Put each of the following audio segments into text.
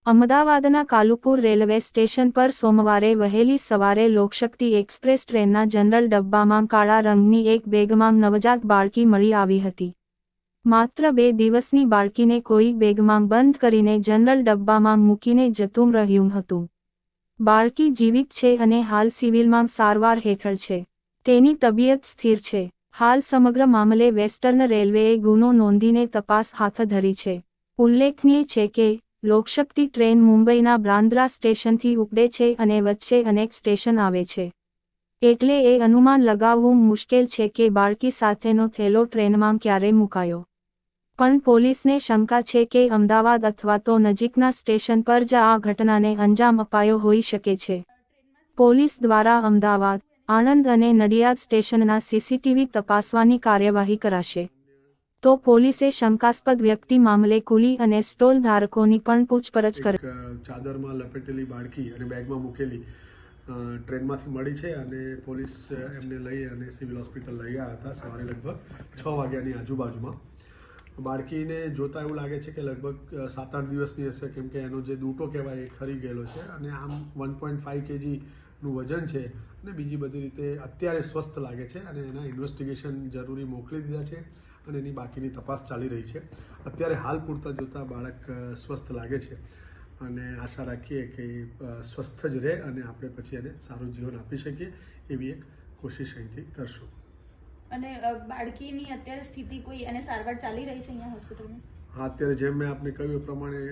અમદાવાદના Kalupur railway station પર સોમવારે વહેલી સવારે લોકશક્તિ એક્સપ્રેસ ટ્રેનના જનરલ ડબ્બામાં કાળા રંગની એક બેગમાં નવજાત બાળકી મળી આવી હતી. માત્ર 2 દિવસની બાળકીને કોઈ બેગમાં બંધ કરીને જનરલ ડબ્બામાં મૂકીને જતું રહ્યું હતું. બાળકી જીવિત છે અને હાલ સિવિલમાં સારવાર હેઠળ છે. તેની તબિયત સ્થિર છે. હાલ સમગ્ર મામલે વેસ્ટર્ન રેલવેએ ગુનો નોંધીને તપાસ હાથ ધરી છે. ઉલ્લેખનીય છે કે લોકશક્તિ ટ્રેન મુંબઈના બ્રાન્દ્રા સ્ટેશનથી ઉપડે છે અને વચ્ચે અનેક સ્ટેશન આવે છે. એટલે એ અનુમાન લગાવવું મુશ્કેલ છે કે બાળકી સાથેનો થેલો ટ્રેનમાં ક્યારે મુકાયો. પણ પોલીસને શંકા છે કે અમદાવાદ અથવા તો નજીકના સ્ટેશન પર જ આ ઘટનાને અંજામ અપાયો હોઈ શકે છે. પોલીસ દ્વારા અમદાવાદ, આણંદ અને નડિયાદ સ્ટેશનના સીસીટીવી તપાસવાની કાર્યવાહી કરાશે. તો પોલીસે શંકાસ્પદ વ્યક્તિ મામલે કુલી અને સ્ટોલ ધારકોની પણ પૂછપરછ કરી. ચાદરમાં લપેટેલી બાળકી અને બેગમાં મૂકેલી ટ્રેનમાંથી મળી છે અને પોલીસ એમને લઈ અને સિવિલ હોસ્પિટલ લઈ ગયા હતા સવારે લગભગ 6 વાગ્યાની આજુબાજુમાં. બાળકીને જોતા એવું લાગે છે કે લગભગ 7-8 દિવસની હશે, કેમ કે એનો જે દૂટો કહેવાય એ ખરી ગયેલો છે અને આમ 1.5 kgનું વજન છે અને બીજી બધી રીતે અત્યારે સ્વસ્થ લાગે છે અને એના ઇન્વેસ્ટિગેશન જરૂરી મોકલી દીધા છે અને એની બાકીની તપાસ ચાલી રહી છે. અત્યારે હાલ પૂરતા જોતા બાળક સ્વસ્થ લાગે છે અને આશા રાખીએ કે સ્વસ્થ જ રહે અને આપણે પછી એને સારું જીવન આપી શકીએ એવી એક કોશિશ અહીંથી કરશું. અને બાળકીની અત્યારે સ્થિતિ કોઈ એને સારવાર ચાલી રહી છે અહીંયા હોસ્પિટલમાં? હા, અત્યારે જેમ મેં આપને કહ્યું એ પ્રમાણે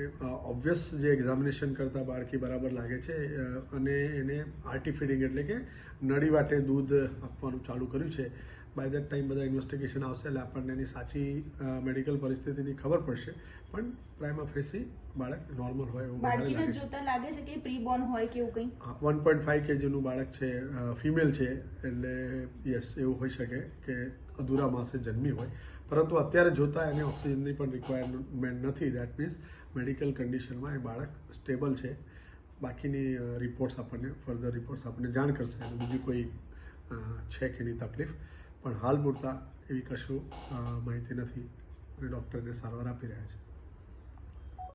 ઓબ્વિયસ જે એક્ઝામિનેશન કરતાં બાળકી બરાબર લાગે છે અને એને આરટી ફીડિંગ એટલે કે નળી વાટે દૂધ આપવાનું ચાલુ કર્યું છે. બાય દેટ ટાઈમ બધા ઇન્વેસ્ટિગેશન આવશે એટલે આપણને એની સાચી મેડિકલ પરિસ્થિતિની ખબર પડશે. પણ પ્રાઇમા ફેસી બાળક નોર્મલ હોય એવું બાળકીને જોતા લાગે છે કે પ્રી બોર્ન હોય કે એવું કંઈ? 1.5 kgનું બાળક છે, ફિમેલ છે, એટલે યસ એવું હોઈ શકે કે અધૂરા માસે જન્મી હોય. પરંતુ અત્યારે જોતા એને ઓક્સિજનની પણ રિક્વાયરમેન્ટ નથી. દેટ મીન્સ મેડિકલ કન્ડિશનમાં એ બાળક સ્ટેબલ છે. બાકીની રિપોર્ટ્સ આપણને ફર્ધર રિપોર્ટ્સ આપણને જાણ કરશે અને બીજી કોઈ છે કે એની તકલીફ. પણ હાલ પૂરતા એવી કશું માહિતી નથી અને ડૉક્ટરને સારવાર આપી રહ્યા છે.